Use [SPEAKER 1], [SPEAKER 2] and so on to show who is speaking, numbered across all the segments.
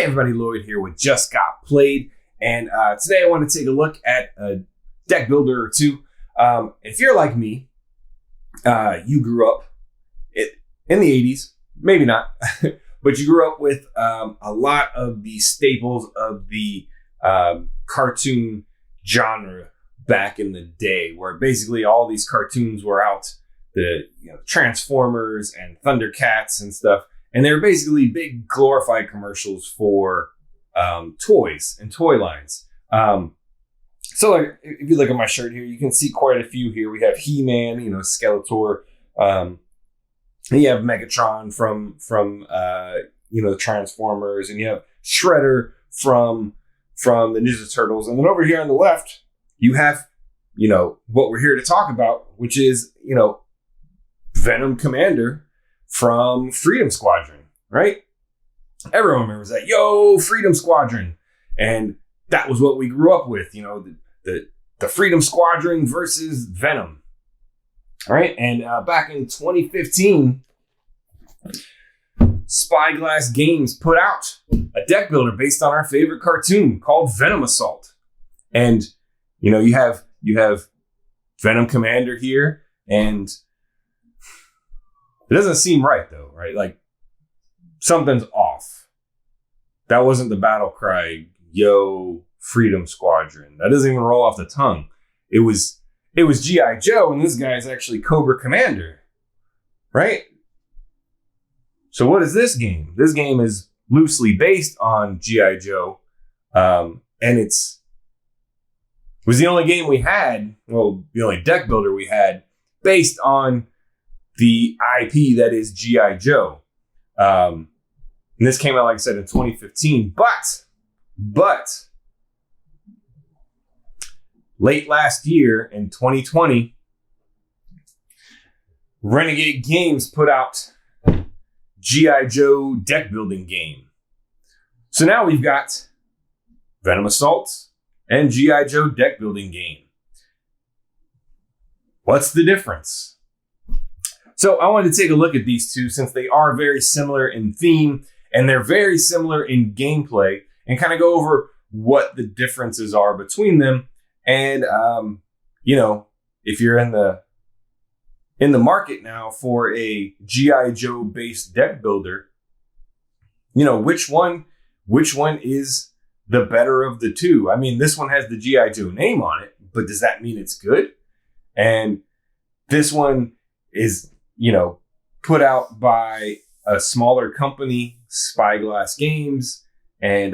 [SPEAKER 1] Hey everybody, Lloyd here with Just Got Played, and today I want to take a look at a deck builder or two. If you're like me, you grew up in the 80s, maybe not, but you grew up with a lot of the staples of the cartoon genre back in the day, where basically all these cartoons were out, the Transformers and Thundercats and stuff. And they were basically big glorified commercials for toys and toy lines. So like, if you look at my shirt here, you can see quite a few here. We have He-Man, Skeletor. And you have Megatron from Transformers. And you have Shredder from the Ninja Turtles. And then over here on the left, you have, what we're here to talk about, which is, Venom Commander from Freedom Squadron, right? Everyone remembers that. Yo, Freedom Squadron. And that was what we grew up with, the Freedom Squadron versus Venom. All right. And back in 2015, Spyglass Games put out a deck builder based on our favorite cartoon called VENOM Assault. And, you have Venom Commander here, and it doesn't seem right, though, right? Like, something's off. That wasn't the battle cry, yo, Freedom Squadron. That doesn't even roll off the tongue. It was G.I. Joe, and this guy is actually Cobra Commander, right? So what is this game? This game is loosely based on G.I. Joe, and it was the only game we had, the only deck builder we had, based on the IP that is G.I. Joe. And this came out, like I said, in 2015. But late last year in 2020, Renegade Games put out G.I. Joe deck building game. So now we've got Venom Assault and G.I. Joe deck building game. What's the difference? So I wanted to take a look at these two, since they are very similar in theme and they're very similar in gameplay, and kind of go over what the differences are between them. And, if you're in the market now for a G.I. Joe based deck builder, which one is the better of the two? I mean, this one has the G.I. Joe name on it, but does that mean it's good? And this one is, put out by a smaller company, Spyglass Games, and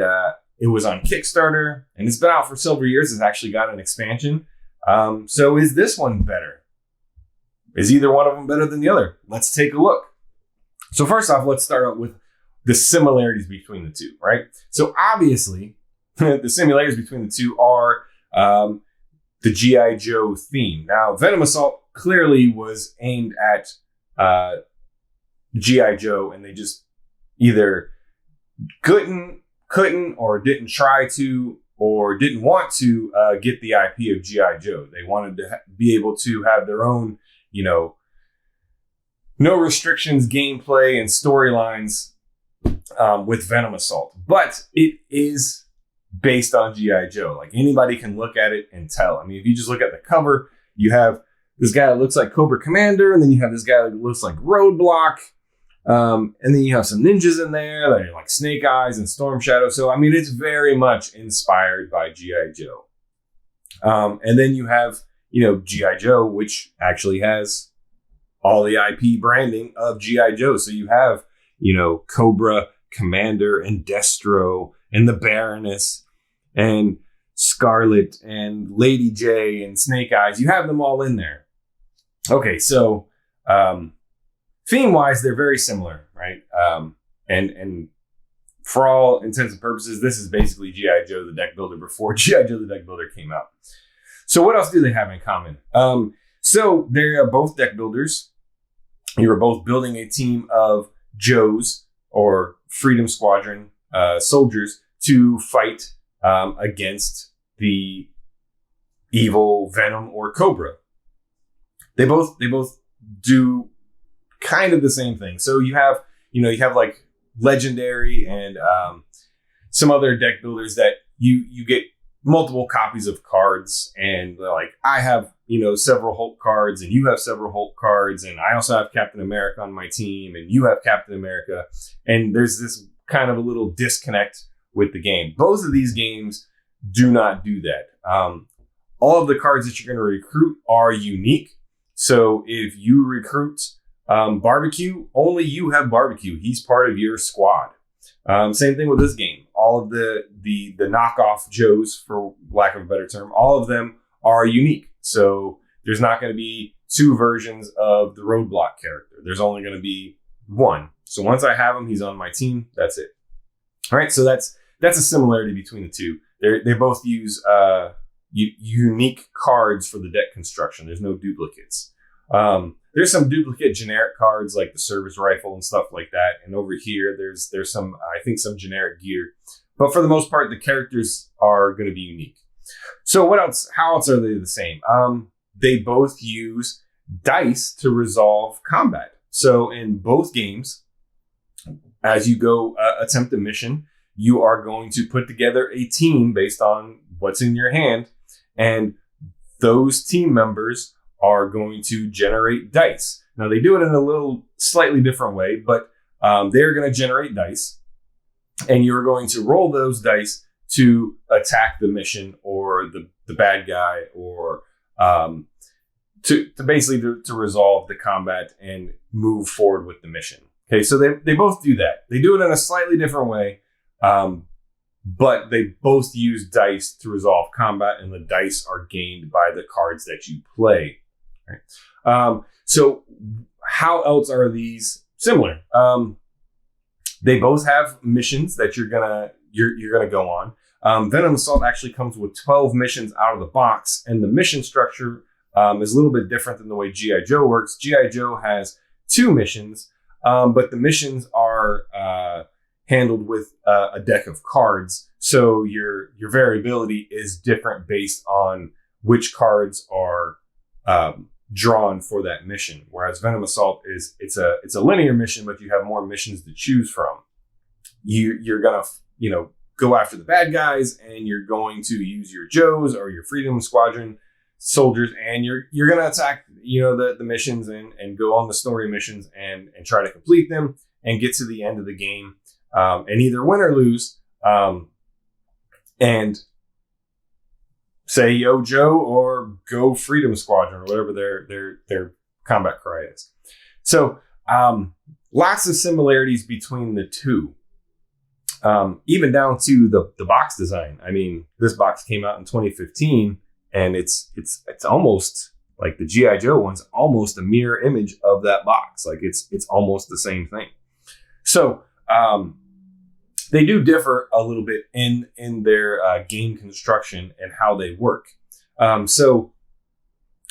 [SPEAKER 1] it was on Kickstarter, and it's been out for several years. It's actually got an expansion. So is this one better? Is either one of them better than the other? Let's take a look. So first off, let's start out with the similarities between the two, right? So obviously, the similarities between the two are the G.I. Joe theme. Now, Venom Assault clearly was aimed at G.I. Joe, and they just either couldn't or didn't try to or didn't want to get the IP of G.I. Joe. They wanted to be able to have their own, no restrictions gameplay and storylines with Venom Assault. But it is based on G.I. Joe. Like, anybody can look at it and tell. I mean, if you just look at the cover, you have this guy that looks like Cobra Commander, and then you have this guy that looks like Roadblock, and then you have some ninjas in there that are like Snake Eyes and Storm Shadow. So, I mean, it's very much inspired by G.I. Joe. And then you have, G.I. Joe, which actually has all the IP branding of G.I. Joe. So you have, Cobra Commander and Destro and the Baroness and Scarlet and Lady J and Snake Eyes. You have them all in there. Okay, so theme-wise, they're very similar, right? And for all intents and purposes, this is basically G.I. Joe the deck builder before G.I. Joe the deck builder came out. So what else do they have in common? So they're both deck builders. You were both building a team of Joes or Freedom Squadron soldiers to fight against the evil Venom or Cobra. They both do kind of the same thing. So you have like legendary and some other deck builders that you get multiple copies of cards, and like I have several Hulk cards, and you have several Hulk cards, and I also have Captain America on my team, and you have Captain America, and there's this kind of a little disconnect with the game. Both of these games do not do that. All of the cards that you're going to recruit are unique. So if you recruit Barbecue, only you have Barbecue. He's part of your squad. Same thing with this game. All of the knockoff Joes, for lack of a better term, all of them are unique. So there's not going to be two versions of the Roadblock character. There's only going to be one. So once I have him, he's on my team. That's it. All right. So that's a similarity between the two. They both use unique cards for the deck construction. There's no duplicates. There's some duplicate generic cards like the service rifle and stuff like that. And over here, there's some, I think, some generic gear. But for the most part, the characters are going to be unique. So what else? How else are they the same? They both use dice to resolve combat. So in both games, as you go attempt a mission, you are going to put together a team based on what's in your hand. And those team members are going to generate dice. Now, they do it in a little slightly different way, but they're going to generate dice. And you're going to roll those dice to attack the mission or the bad guy, or to basically to resolve the combat and move forward with the mission. Okay, so they both do that. They do it in a slightly different way, but they both use dice to resolve combat, and the dice are gained by the cards that you play. Right? So how else are these similar? They both have missions that you're gonna go on. Venom Assault actually comes with 12 missions out of the box, and the mission structure is a little bit different than the way G.I. Joe works. G.I. Joe has 2 missions, but the missions are handled with a deck of cards, so your variability is different based on which cards are drawn for that mission. Whereas Venom Assault it's a linear mission, but you have more missions to choose from. You're gonna go after the bad guys, and you're going to use your Joes or your Freedom Squadron soldiers, and you're gonna attack the missions and go on the story missions and try to complete them and get to the end of the game, and either win or lose, and say yo Joe or go Freedom Squadron or whatever their combat cry is. So lots of similarities between the two, even down to the box design. I mean, this box came out in 2015, and it's almost like the G.I. Joe one's almost a mirror image of that box. Like it's almost the same thing. So they do differ a little bit in their game construction and how they work. So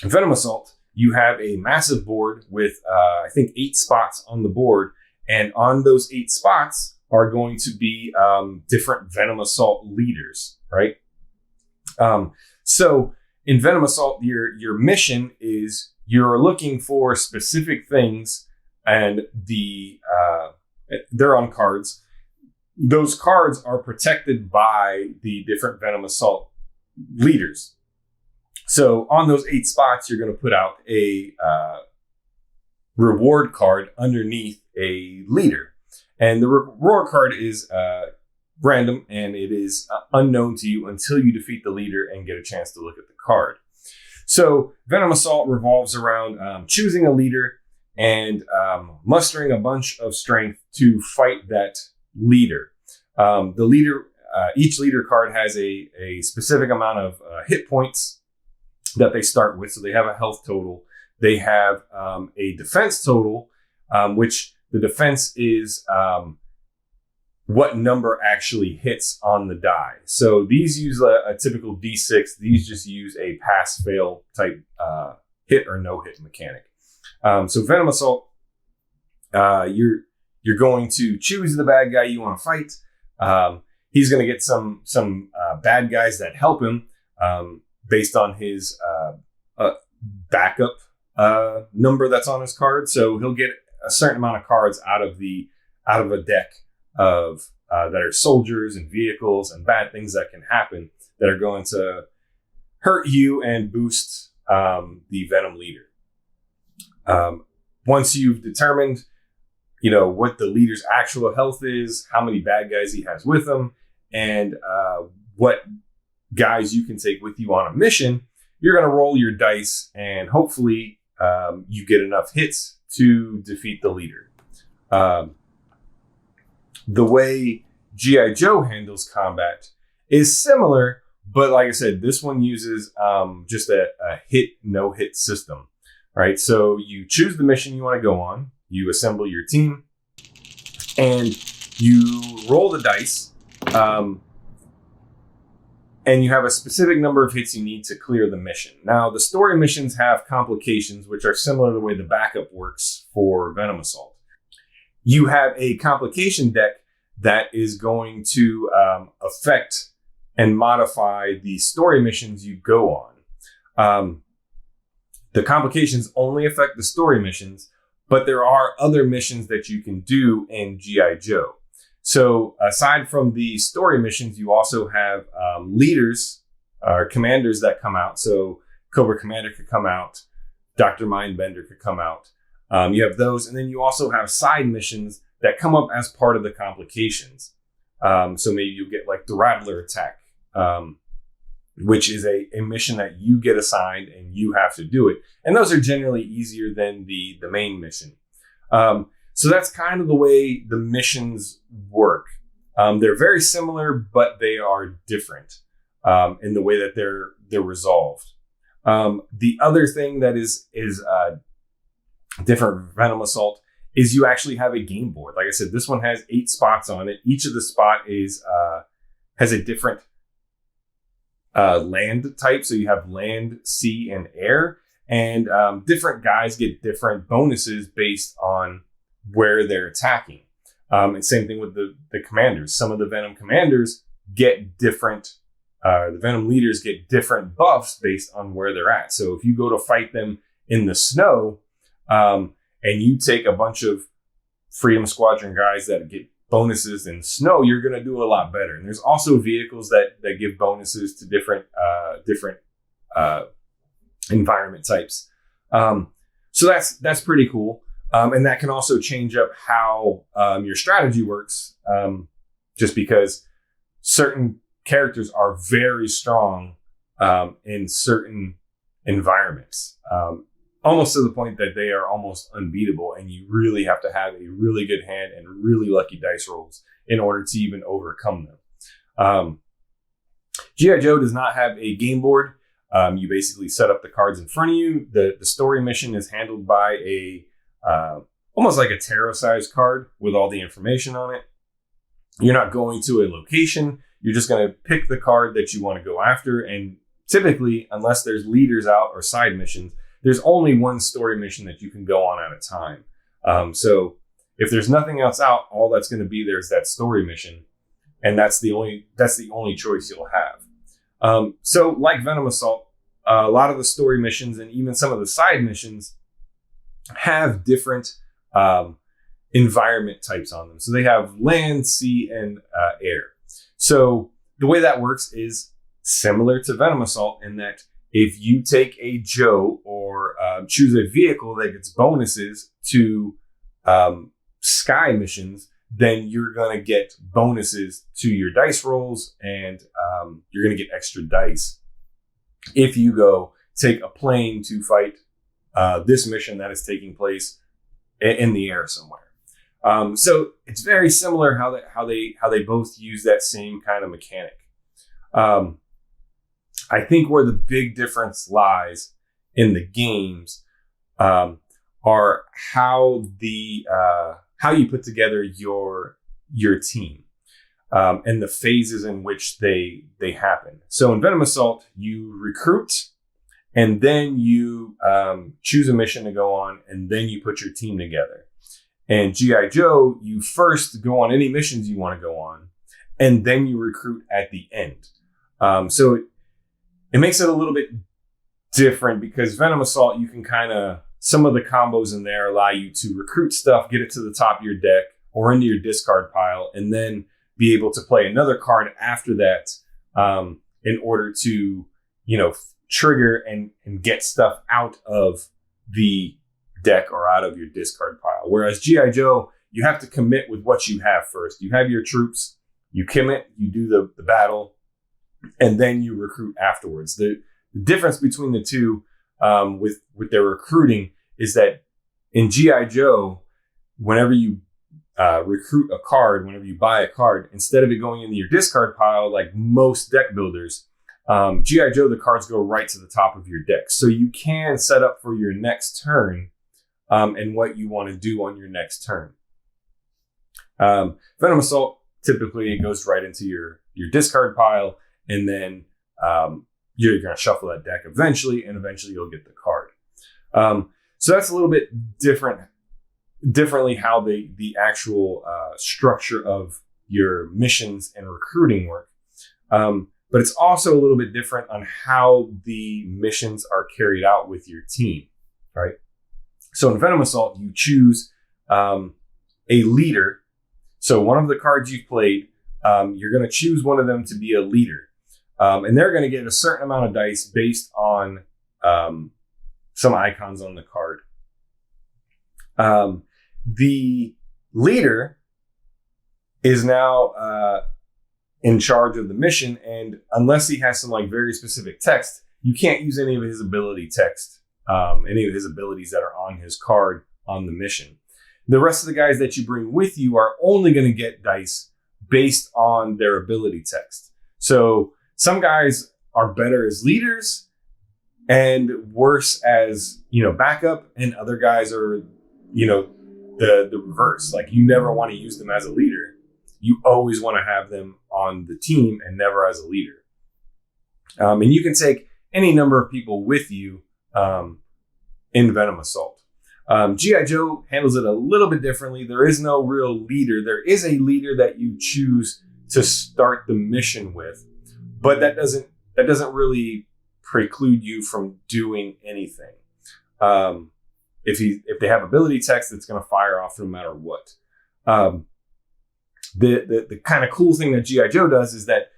[SPEAKER 1] in Venom Assault, you have a massive board with, I think, 8 spots on the board. And on those 8 spots are going to be different Venom Assault leaders, right? So in Venom Assault, your mission is you're looking for specific things, and they're on cards. Those cards are protected by the different Venom Assault leaders. So on those 8 spots, you're going to put out a reward card underneath a leader. And the reward card is random, and it is unknown to you until you defeat the leader and get a chance to look at the card. So Venom Assault revolves around choosing a leader and mustering a bunch of strength to fight that leader. The leader, each leader card has a specific amount of hit points that they start with. So they have a health total. They have a defense total, which the defense is what number actually hits on the die. So these use a typical D6. These just use a pass-fail type hit or no-hit mechanic. So Venom Assault, you're going to choose the bad guy you want to fight. He's going to get some bad guys that help him based on his backup number that's on his card. So he'll get a certain amount of cards out of a deck of that are soldiers and vehicles and bad things that can happen that are going to hurt you and boost the Venom leader. Once you've determined, what the leader's actual health is, how many bad guys he has with him, and what guys you can take with you on a mission, you're going to roll your dice and hopefully you get enough hits to defeat the leader. The way G.I. Joe handles combat is similar, but like I said, this one uses just a hit, no hit system, right? So you choose the mission you want to go on, you assemble your team, and you roll the dice, and you have a specific number of hits you need to clear the mission. Now, the story missions have complications, which are similar to the way the backup works for VENOM Assault. You have a complication deck that is going to affect and modify the story missions you go on. The complications only affect the story missions, but there are other missions that you can do in G.I. Joe. So aside from the story missions, you also have leaders or commanders that come out. So Cobra Commander could come out. Dr. Mindbender could come out. You have those. And then you also have side missions that come up as part of the complications. So maybe you get like the Rattler attack, which is a mission that you get assigned and you have to do it. And those are generally easier than the main mission. So that's kind of the way the missions work. They're very similar, but they are different in the way that they're resolved. The other thing that is different from VENOM Assault is you actually have a game board. Like I said, this one has 8 spots on it. Each of the spot has a different land type. So you have land, sea, and air. And different guys get different bonuses based on where they're attacking. And same thing with the commanders. Some of the Venom commanders get different, the Venom leaders get different buffs based on where they're at. So if you go to fight them in the snow, and you take a bunch of Freedom Squadron guys that get bonuses in snow, you're going to do a lot better. And there's also vehicles that give bonuses to different environment types. So that's pretty cool. And that can also change up how your strategy works, just because certain characters are very strong in certain environments, almost to the point that they are almost unbeatable. And you really have to have a really good hand and really lucky dice rolls in order to even overcome them. G.I. Joe does not have a game board. You basically set up the cards in front of you. The story mission is handled by almost like a tarot-sized card with all the information on it. You're not going to a location. You're just going to pick the card that you want to go after. And typically, unless there's leaders out or side missions, there's only one story mission that you can go on at a time. So if there's nothing else out, all that's going to be there is that story mission. And that's the only choice you'll have. So like VENOM Assault, a lot of the story missions and even some of the side missions have different environment types on them. So they have land, sea, and air. So the way that works is similar to VENOM Assault in that if you take a Joe or choose a vehicle that gets bonuses to Skye missions, then you're going to get bonuses to your dice rolls and you're going to get extra dice if you go take a plane to fight this mission that is taking place in the air somewhere. So it's very similar how they both use that same kind of mechanic. I think where the big difference lies in the games are how you put together your team and the phases in which they happen. So in VENOM Assault, you recruit and then you choose a mission to go on, and then you put your team together. And G.I. Joe, you first go on any missions you want to go on, and then you recruit at the end. So it makes it a little bit different because VENOM Assault, you can some of the combos in there allow you to recruit stuff, get it to the top of your deck or into your discard pile, and then be able to play another card after that in order to, trigger and get stuff out of the deck or out of your discard pile. Whereas G.I. Joe, you have to commit with what you have first. You have your troops, you commit, you do the battle, and then you recruit afterwards. The difference between the two with their recruiting is that in G.I. Joe, whenever you recruit a card, whenever you buy a card, instead of it going into your discard pile like most deck builders, G.I. Joe, the cards go right to the top of your deck. So you can set up for your next turn and what you want to do on your next turn. VENOM Assault, typically it goes right into your discard pile, and then you're going to shuffle that deck eventually, and eventually you'll get the card. So that's a little bit differently how the actual structure of your missions and recruiting work. But it's also a little bit different on how the missions are carried out with your team, right? So in VENOM Assault, you choose a leader. So one of the cards you've played, you're going to choose one of them to be a leader. And they're going to get a certain amount of dice based on some icons on the card. The leader is now in charge of the mission, and unless he has some like very specific text, you can't use any of his ability text, any of his abilities that are on his card on the mission. The rest of the guys that you bring with you are only going to get dice based on their ability text. So some guys are better as leaders and worse as, backup, and other guys are, the reverse. Like, you never want to use them as a leader. You always want to have them on the team and never as a leader. And you can take any number of people with you in VENOM Assault. G.I. Joe handles it a little bit differently. There is no real leader. There is a leader that you choose to start the mission with, but that doesn't really preclude you from doing anything. If they have ability text, it's going to fire off no matter what. The kind of cool thing that G.I. Joe does is that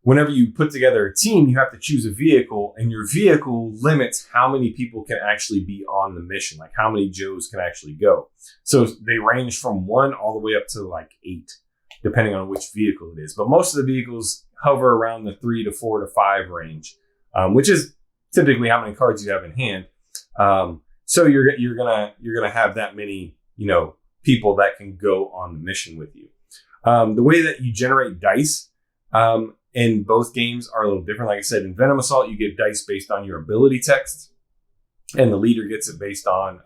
[SPEAKER 1] whenever you put together a team, you have to choose a vehicle, and your vehicle limits how many people can actually be on the mission, like how many Joes can actually go. So they range from 1 all the way up to like 8, depending on which vehicle it is. But most of the vehicles hover around the 3 to 4 to 5 range, which is typically how many cards you have in hand. So you're gonna have that many people that can go on the mission with you. The way that you generate dice in both games are a little different. Like I said, in VENOM Assault, you get dice based on your ability text, and the leader gets it based on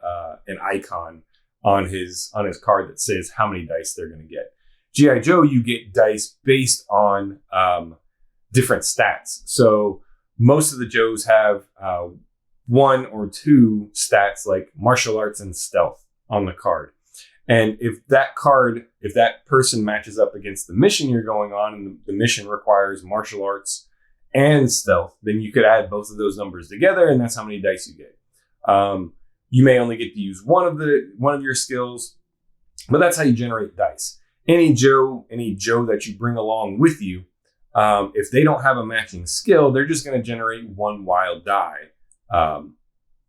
[SPEAKER 1] an icon on his card that says how many dice they're going to get. G.I. Joe, you get dice based on different stats. So most of the Joes have 1 or 2 stats like martial arts and stealth on the card. And if that person matches up against the mission you're going on, and the mission requires martial arts and stealth, then you could add both of those numbers together, and that's how many dice you get. You may only get to use one of your skills, but that's how you generate dice. Any Joe that you bring along with you, if they don't have a matching skill, they're just going to generate 1 wild die,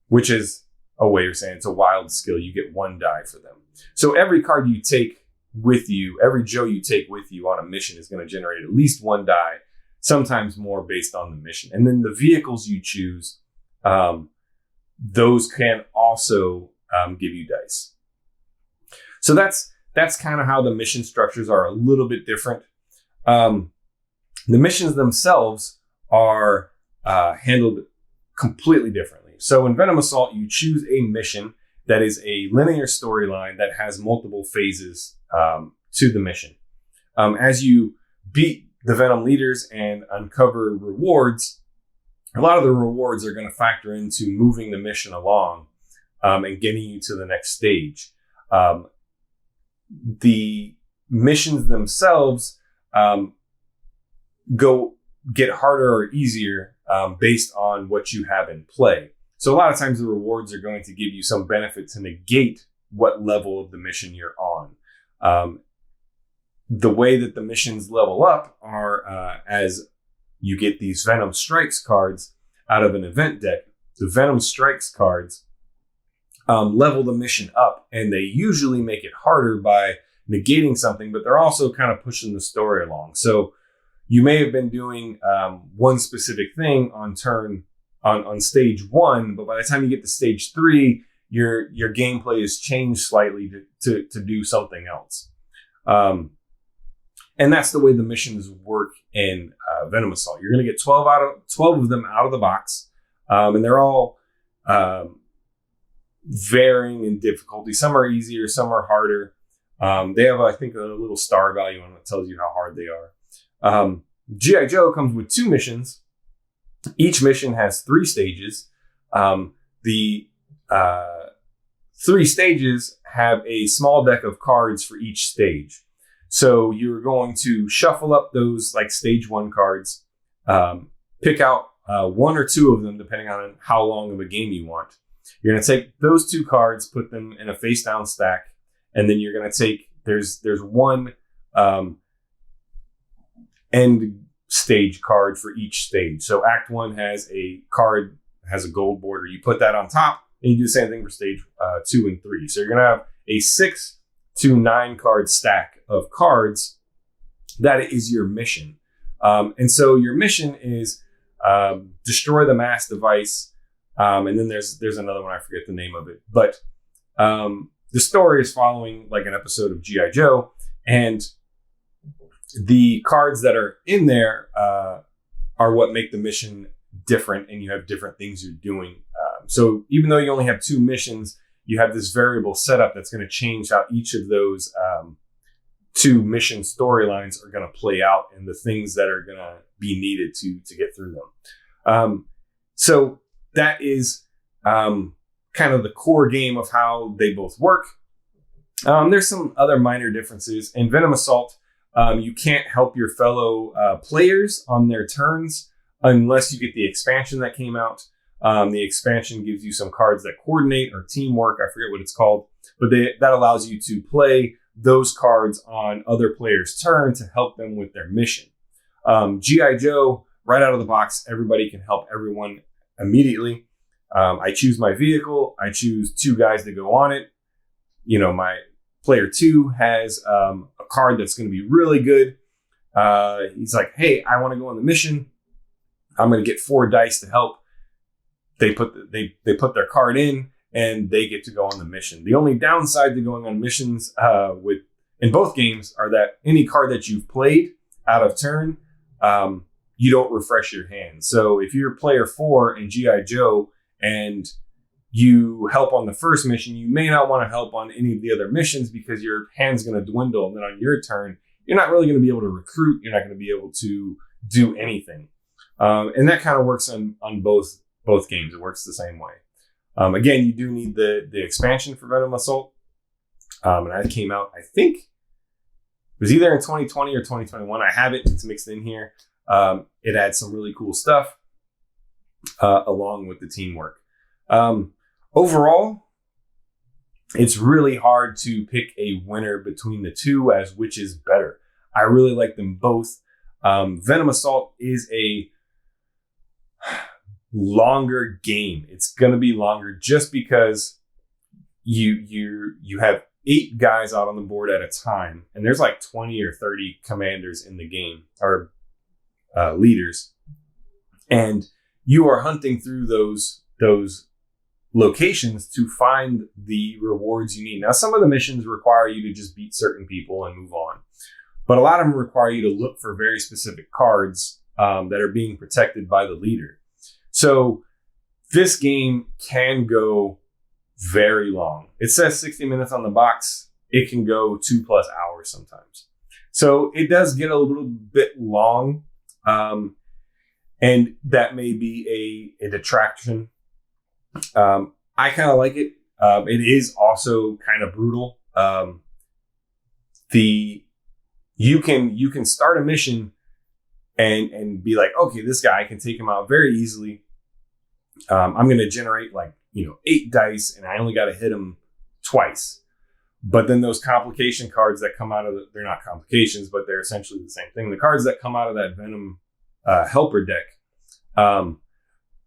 [SPEAKER 1] which is a way of saying it's a wild skill. You get 1 die for them. So every card you take with you, every Joe you take with you on a mission is going to generate at least 1 die, sometimes more based on the mission. And then the vehicles you choose, those can also give you dice. So that's kind of how the mission structures are a little bit different. The missions themselves are handled completely differently. So in VENOM Assault, you choose a mission that is a linear storyline that has multiple phases to the mission. As you beat the Venom leaders and uncover rewards, a lot of the rewards are going to factor into moving the mission along and getting you to the next stage. The missions themselves get harder or easier based on what you have in play. So a lot of times the rewards are going to give you some benefit to negate what level of the mission you're on. the way that the missions level up are as you get these Venom Strikes cards out of an event deck. The Venom Strikes cards level the mission up, and they usually make it harder by negating something, but they're also kind of pushing the story along. So you may have been doing one specific thing on stage 1, but by the time you get to stage 3, your gameplay has changed slightly to do something else. And that's the way the missions work in Venom Assault. You're going to get 12 of them out of the box, and they're all varying in difficulty. Some are easier, some are harder. They have, I think, a little star value on it that tells you how hard they are. G.I. Joe comes with 2 missions. Each mission has 3 stages. The 3 stages have a small deck of cards for each stage. So you're going to shuffle up those like stage 1 cards, pick out 1 or 2 of them, depending on how long of a game you want. You're going to take those 2 cards, put them in a face down stack, and then you're going to take, there's one end stage card for each stage. So Act 1 has a card, has a gold border. You put that on top, and you do the same thing for stage 2 and 3. So you're going to have a 6 to 9 card stack of cards. That is your mission. And so your mission is destroy the mass device. And then there's another one, I forget the name of it. But the story is following like an episode of G.I. Joe. And the cards that are in there are what make the mission different, and you have different things you're doing. So even though you only have 2 missions, you have this variable setup that's going to change how each of those 2 mission storylines are going to play out and the things that are going to be needed to get through them. So that is kind of the core game of how they both work. There's some other minor differences. In Venom Assault, you can't help your fellow players on their turns unless you get the expansion that came out. The expansion gives you some cards that coordinate or teamwork. I forget what it's called, but that allows you to play those cards on other players' turn to help them with their mission. G.I. Joe, right out of the box, everybody can help everyone immediately. I choose my vehicle. I choose 2 guys to go on it. You know, my player 2 has a card that's going to be really good. He's like, hey, I want to go on the mission. I'm going to get 4 dice to help. They put their card in, and they get to go on the mission. The only downside to going on missions in both games are that any card that you've played out of turn, you don't refresh your hand. So if you're player 4 in G.I. Joe and you help on the first mission, you may not want to help on any of the other missions because your hand's going to dwindle. And then on your turn, you're not really going to be able to recruit. You're not going to be able to do anything. And that kind of works on both games. It works the same way. Again, you do need the expansion for Venom Assault. And that came out, I think, it was either in 2020 or 2021. I have it. It's mixed in here. It adds some really cool stuff along with the teamwork. Overall, it's really hard to pick a winner between the 2 as which is better. I really like them both. Venom Assault is a longer game. It's going to be longer just because you have 8 guys out on the board at a time, and there's like 20 or 30 commanders in the game, or leaders, and you are hunting through those locations to find the rewards you need. Now, some of the missions require you to just beat certain people and move on, but a lot of them require you to look for very specific cards that are being protected by the leader. So this game can go very long. It says 60 minutes on the box. It can go 2+ hours sometimes. So it does get a little bit long. And that may be a detraction. I kind of like it. It is also kind of brutal. You can start a mission and be like, okay, this guy, I can take him out very easily. I'm going to generate 8 dice, and I only got to hit him twice. But then those complication cards that come out of they're not complications, but they're essentially the same thing. The cards that come out of that Venom helper deck,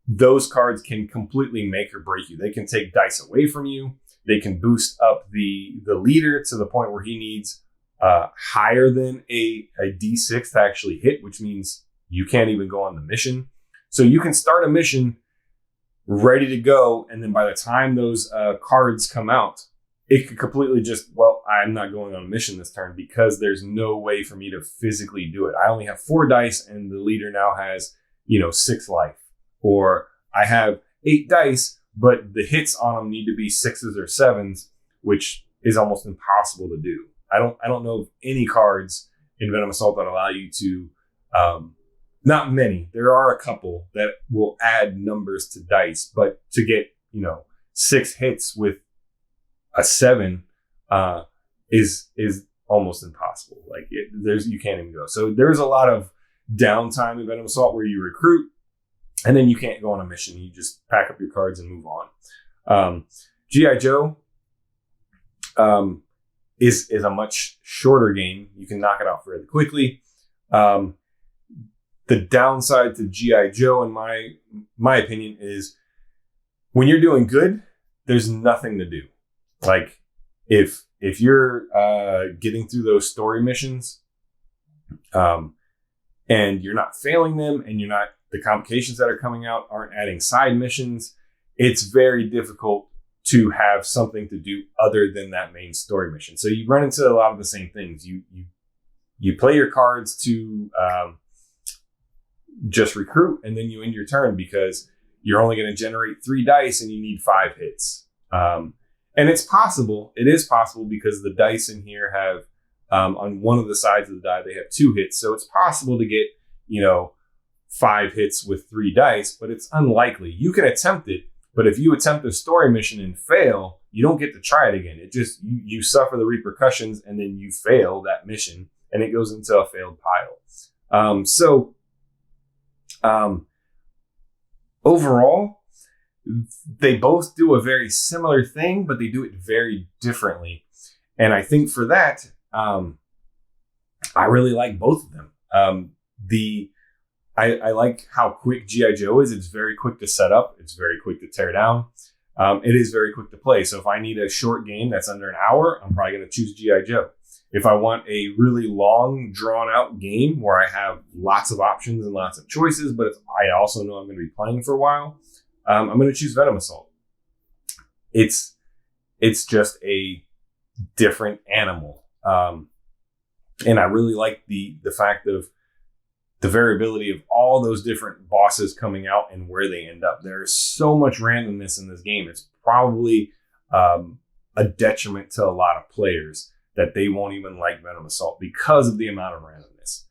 [SPEAKER 1] those cards can completely make or break you. They can take dice away from you. They can boost up the leader to the point where he needs higher than a D6 to actually hit, which means you can't even go on the mission. So you can start a mission ready to go, and then by the time those cards come out, it could completely just, well, I'm not going on a mission this turn because there's no way for me to physically do it. I only have 4 dice and the leader now has, 6 life. Or I have 8 dice, but the hits on them need to be 6s or 7s, which is almost impossible to do. I don't know of any cards in Venom Assault that allow you to, not many. There are a couple that will add numbers to dice, but to get, 6 hits with a 7 is almost impossible. Like you can't even go. So there's a lot of downtime in Venom Assault where you recruit and then you can't go on a mission. You just pack up your cards and move on. G.I. Joe is a much shorter game. You can knock it out fairly quickly. The downside to G.I. Joe, in my opinion, is when you're doing good, there's nothing to do. Like if you're getting through those story missions, and you're not failing them, and the complications that are coming out aren't adding side missions, it's very difficult to have something to do other than that main story mission. So you run into a lot of the same things. You play your cards to just recruit, and then you end your turn because you're only going to generate 3 dice and you need 5 hits. And it is possible because the dice in here have, on one of the sides of the die, they have 2 hits. So it's possible to get, 5 hits with 3 dice, but it's unlikely. You can attempt it, but if you attempt a story mission and fail, you don't get to try it again. It just, you suffer the repercussions and then you fail that mission and it goes into a failed pile. Overall, they both do a very similar thing, but they do it very differently. And I think for that, I really like both of them. I like how quick G.I. Joe is. It's very quick to set up. It's very quick to tear down. It is very quick to play. So if I need a short game that's under an hour, I'm probably going to choose G.I. Joe. If I want a really long, drawn-out game where I have lots of options and lots of choices, but I also know I'm going to be playing for a while, I'm going to choose Venom Assault. It's just a different animal. And I really like the fact of the variability of all those different bosses coming out and where they end up. There's so much randomness in this game. It's probably a detriment to a lot of players that they won't even like Venom Assault because of the amount of randomness.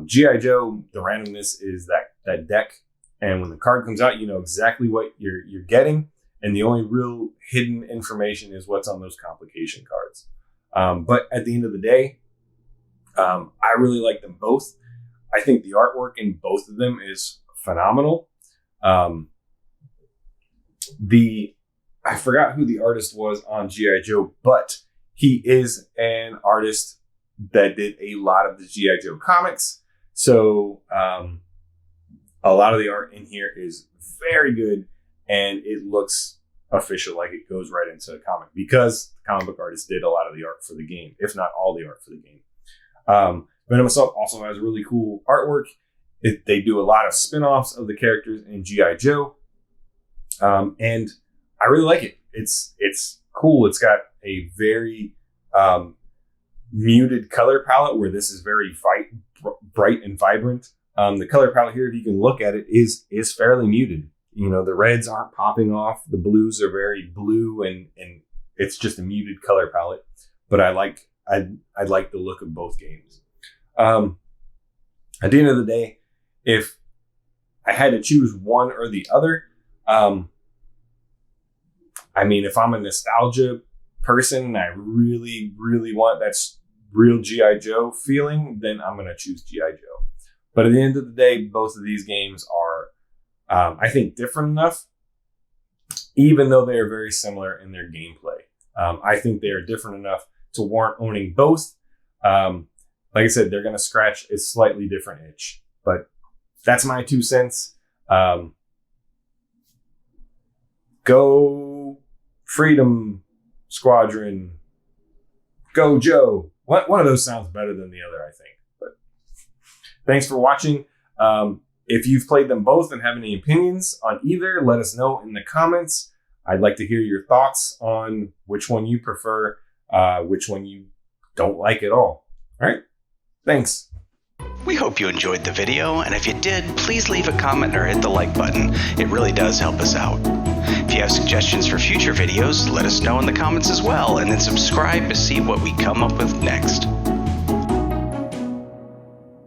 [SPEAKER 1] G.I. Joe, the randomness is that deck. And when the card comes out, you know exactly what you're getting. And the only real hidden information is what's on those complication cards. But at the end of the day, I really like them both. I think the artwork in both of them is phenomenal. I forgot who the artist was on G.I. Joe, but he is an artist that did a lot of the G.I. Joe comics. So a lot of the art in here is very good, and it looks official, like it goes right into a comic, because the comic book artist did a lot of the art for the game, if not all the art for the game. Venom Assault also has really cool artwork. They do a lot of spin-offs of the characters in G.I. Joe. And I really like it. It's cool. It's got a very muted color palette, where this is very bright and vibrant. The color palette here, if you can look at it, is fairly muted. You know, the reds aren't popping off. The blues are very blue, and it's just a muted color palette. But I like the look of both games. At the end of the day, if I had to choose one or the other, I mean, if I'm a nostalgia person and I really, really want that real G.I. Joe feeling, then I'm going to choose G.I. Joe. But at the end of the day, both of these games are, I think, different enough, even though they are very similar in their gameplay. I think they are different enough to warrant owning both. Like I said, they're going to scratch a slightly different itch, but that's my 2 cents. Go Freedom Squadron. Go Joe. One of those sounds better than the other, I think. But thanks for watching. If you've played them both and have any opinions on either, let us know in the comments. I'd like to hear your thoughts on which one you prefer, which one you don't like at all. All right. Thanks.
[SPEAKER 2] We hope you enjoyed the video, and if you did, please leave a comment or hit the like button. It really does help us out. If you have suggestions for future videos, let us know in the comments as well, and then subscribe to see what we come up with next.